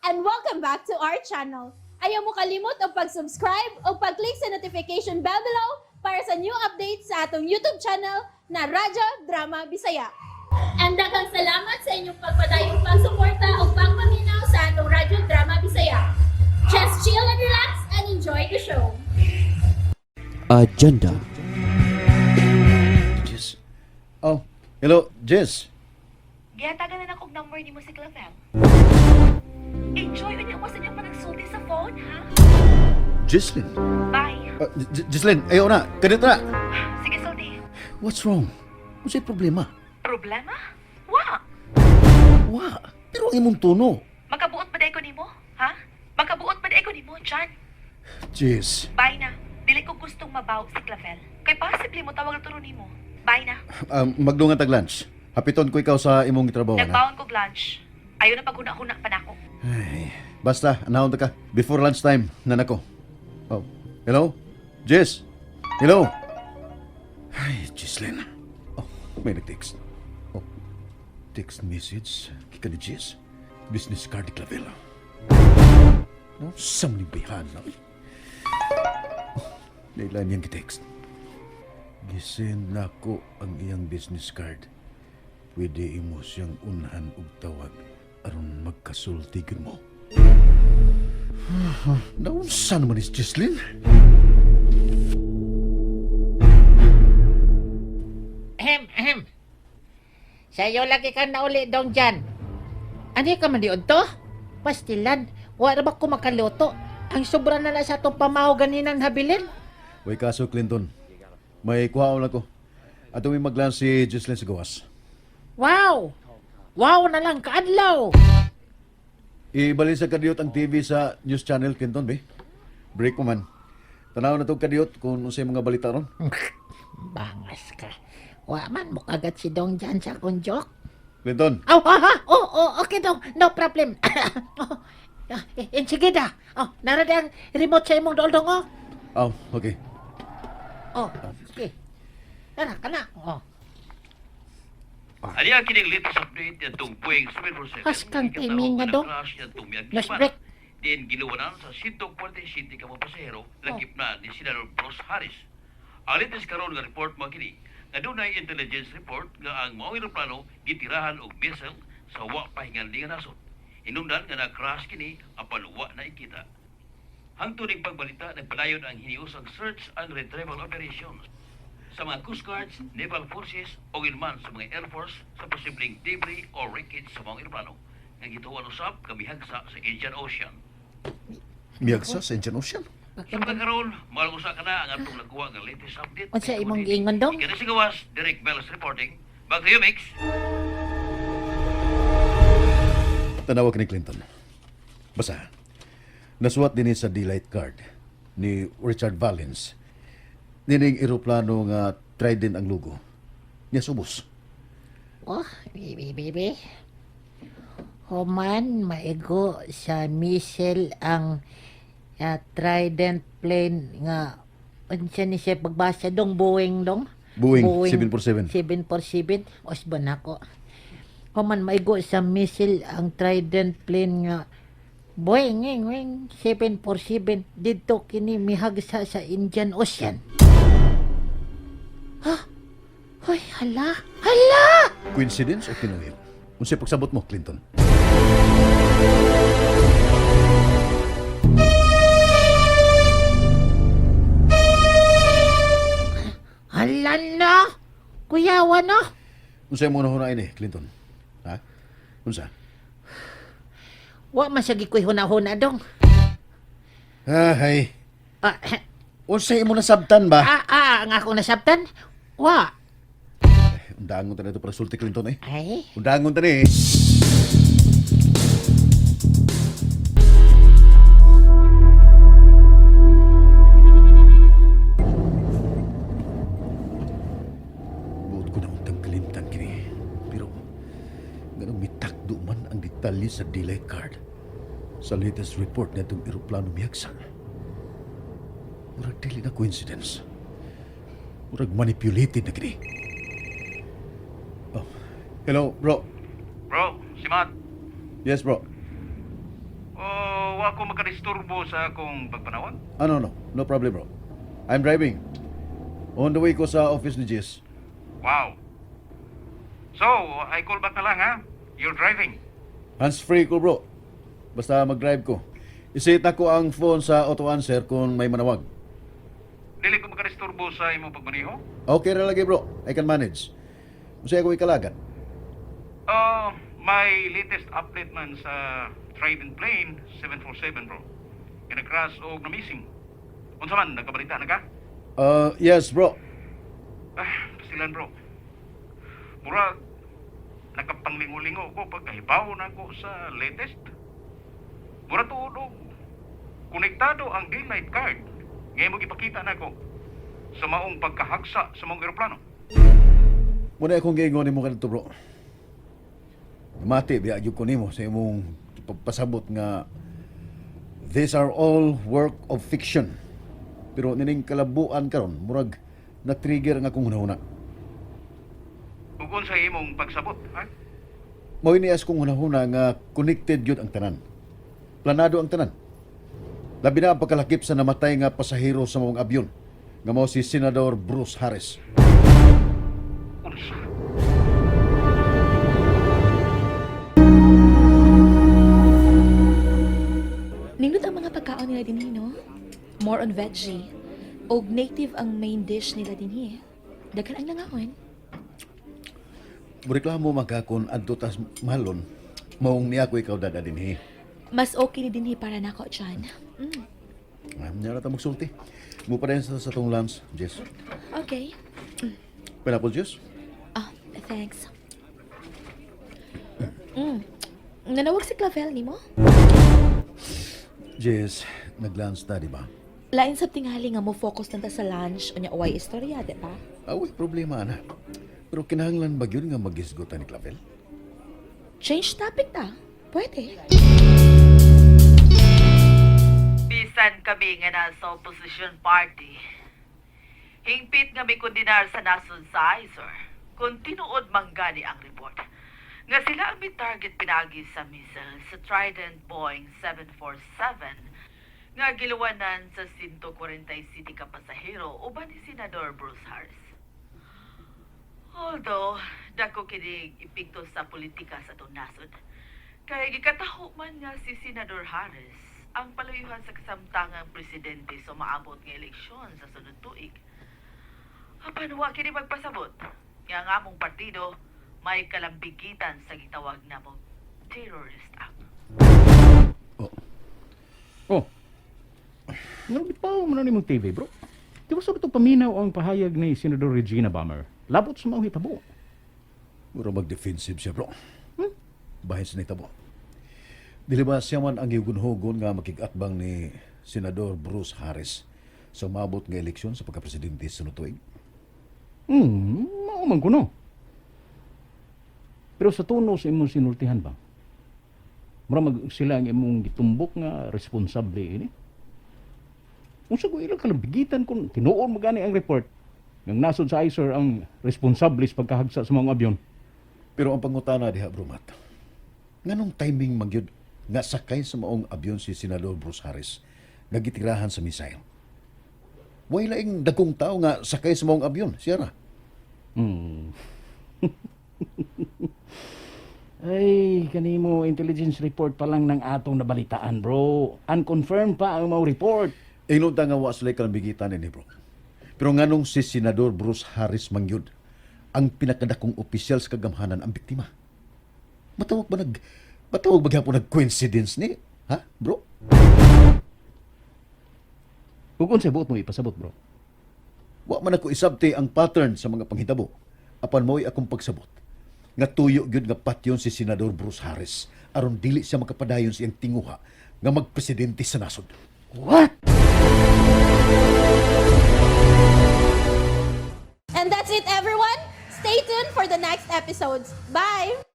and welcome back to our channel. Ayaw mo kalimot o pag-subscribe o pag-click sa notification bell below para sa new updates sa atong YouTube channel na Radyo Drama Bisaya. And daghang salamat sa inyong pagpadayong pagsuporta o pagpaminaw sa atong Radyo Drama Bisaya. Just chill and relax and enjoy the show. Agenda. Jess. Oh, hello, Jess. Giyatagan na akong number ni mo si Clavel. Enjoy unya mo sa inyong panagsulti sa phone, ha? Jesslyn. Bye. Jesslyn, ayaw na. Ganito na. Sige, sulti. What's wrong? Ano sa'y problema? Problema? Wa! Wa, pero ang imong tono. Makabuot ba day ko nimo? Ha? Makabuot ba day ko nimo, John? Jess, Bye na. Dili ko gustong mabaw si Clavel. Kay posible mo tawag turo nimo. Bye na. magdungan tag-lunch. Hapiton ko ikaw sa imong trabaho na. Nagbaon kog lunch. Ayaw na paghuna-huna pa nako. Ay, basta, anahon ka. Before lunchtime, nanako. Oh, hello? Jess? Hello? Ay, Jesslyn. Oh, may nag-text. Oh, text message. Kika ni Jess. Business card ni Clavel. No, samling bayhan na. Oh, nailan niyang text. Gisend na ko ang iyang business card. Pwede imo siyang unhan og tawag aron magkasultigon mo. Naunsa naman is Jesslyn? Ahem. Sa'yo lagi kang nauli dong dyan. Ano ka man diyon to? Pastilan. Wala ba ko makaluto? Ang sobra na sa itong pamaho ganinang habilin. Way kaso, Clinton. May kuhaon ako. At may maglan si Jesslyn sa gawas. Wow! Wow na lang kaadlaw! Ibalisa kadiyot ang TV sa news channel, Clinton, be. Break mo man. Tanaw na itong kadiyot kung unsay mga balita ron. Bangas ka. Wa man mo kagat si Dong dyan sa akong joke. Clinton, Oh, okay Dong. No problem. Sige da. Oh, narada ang remote sa imong doldong, oh. oh, okay. Oh, sige. Tara, kana. Oh. Ani ang kining latest update yan itong Boeing 747. Haskang timing nga, Dong. Last break. Din ginuwanan sa 147 ka mga pasahero lakip na ni Senador Bruce Harris. Ang latest karon nga report mga kini nga dunay intelligence report nga ang mga eroplano gitirahan og missile sa wa pahingalingan nasod. Hinungdan nga na-crash kini apan wa na ikita. Hangtod ning pagbalita nagpadayon ang hiniusang search and retrieval operations sa mga Coast Guards, Naval Forces o ilman sa mga Air Force sa posibleng debris o wreckage sa mga eroplano nga gituwan usab kamihagsa sa Indian Ocean. Miyagsa sa Indian Ocean. Sa pagkakaroon, malusa ka na ang atong nagkuha ng latest update. Unsa imong giingon, Dong? Ika na si Gawas, Derek Bells reporting. Back to you, Mix. Tanawag ni Clinton. Basta, nasuwat din sa delight card ni Richard Valens. Nining eroplano nga Trident ang logo. Niya subos. Oh, bibi. Human, maigo sa missile ang Trident plane nga unsa ni siya pagbasa dong Boeing dong? Boeing 747. 747. Osban ako. Human, maigo sa missile ang Trident plane nga Boeing 747 dito kini mihagsa sa Indian Ocean. Ha? Hoy, hala! Coincidence o kinuhil? Unsay pagsabot mo, Clinton? Hala na! Kuyawa na! Unsay mo nahunain eh, Clinton? Ha? Unsa? Wa masagi ko'y huna-huna dong. Ay, Ah, unsay mo nasabtan ba? ang ako nasabtan? Wa. Undangon ta na ito para sulti, Clinton eh. Ay, Undangon ta ni eh. Buot ko na untang kalimtan kini. Pero, ganun mitakdo man ang detalye sa delay card. Sa latest report na itong eroplano miyagsa. Murag dili na coincidence. Murag manipulated na kini. Oh, hello, bro. Bro, si Matt. Yes, bro. O wa ko makadisturbo sa akong pagpanawag? No. No problem, bro. I'm driving. On the way ko sa office ni Jess. Wow. So, I call back na lang ha? You're driving. Hands-free ko, bro. Basta mag-drive ko. Isit ako ang phone sa auto-answer kung may manawag. Dili ko makadisturbo sa imong pagmaniho? Okay ra lagi, bro. I can manage. Masaya ko ikalagat. May latest update man sa Trident Plane 747, bro. Kinag-crash o na-missing. Unsa man, nagkabalita na ka? Yes, bro. Pasilan, bro. Mura, nakapanglingo-lingo ko pagkahibaw na ko sa latest. Mura tuod, konektado ang daylight card. Ngayon mo ipakita na ko sa maong pagkahagsa sa maong eroplano. Muna akong giingon ni mo kanito, bro. Mati, biya ko nimo sa imong pagpasabot nga these are all work of fiction. Pero nining kalabuan karon murag na-trigger nga akong hunahuna. Ugon sa imong pagsabot, ha? Mao inias kong hunahuna nga connected gyud ang tanan. Planado ang tanan. Labi na ang pagkalakip sa namatay nga pasahero sa mong abyon nga mao si Senador Bruce Harris. Unsa? Nindot ang mga pagkaon nila dinhi, no? More on veggie. Og native ang main dish nila dinhi. Daghan ang nangaon. Mureklamo magkakon adto tas malon maong niya ko ikaw dada dinhi. Mas okay ni dinhi para nako dyan. Nya ta magsulti. Mo pa rin sa tong lunch, Jess. Okay. Pineapple juice? Ah, thanks. Nanawag si Clavel ni mo? Jess, nag-lunch ta, di ba? Lain sa tingali nga mo focus nanta sa lunch o niya uway istorya, di ba? Away problema na. Pero kinahanglan ba yun nga mag-isgutan ni Clavel? Change topic ta. Pwede. Bisan kami nga nasa opposition party. Hingpit nga may kondinar sa nasod sa ISOR kung tinuod manggani ang report. Nga sila ang may target pinagi sa missile sa Trident Boeing 747 nga giluwanan sa 140 City ka pasahero uban ni Senador Bruce Harris. Although, dako kining epekto sa politika sa itong nasod, kaya gikataho man nga si Senador Harris ang paluyuhan sa kasamtangang presidente sa maabot nga eleksyon sa sunod tuig. Apan wa kini magpasabot, nga nga among partido may kalambigitan sa gitawag na mong terrorist act. Oh. Ngunit pa mo na nimong TV, bro. Di ba sabi ito paminaw ang pahayag ni Senador Regina Bammer? Labot sa mga hitabo. Mura mag-defensive siya, bro. Bahin sa nitabo. Dili ba siya man ang yugunhugon nga makigatbang ni Senador Bruce Harris sa umabot nga eleksyon sa pagkapresidente sa nutuig? Mauman ko no. Pero sa tuno sa imong sinultihan ba? Mura sila ang imong gitumbok nga responsable ini. Unsa ko ilang kalambigitan kung tinuon mo gani ang report ng nasod sa ISOR ang responsable sa pagkahagsa sa mga abyon. Pero ang pangutana diha, bro Matt, nganong timing magyud nga sakay sa maong abyon si Senador Bruce Harris nga gitirahan sa missile? Way laing dagkong tao nga sakay sa maong abyon, siya ra. Ay, kanimo intelligence report pa lang ng atong nabalitaan, bro. Unconfirmed pa ang mga report. Inunta nga wa sila kalambigitan ni bro. Pero nganong si Senador Bruce Harris mangyud ang pinakadakong opisyal sa kagamhanan ang biktima? Matawag ba gyapon nag-coincidence ni? Ha, bro? Kung sa buot mo ipasabot, bro. Wa man ako isabti ang pattern sa mga panghitabo. Apan mo'y akong pagsabot. Nga tuyo gyud nga patyon si Senador Bruce Harris aron dili siya makapadayon sa iyang tinguha nga magpresidente sa nasod. What? And that's it, everyone. Stay tuned for the next episodes. Bye!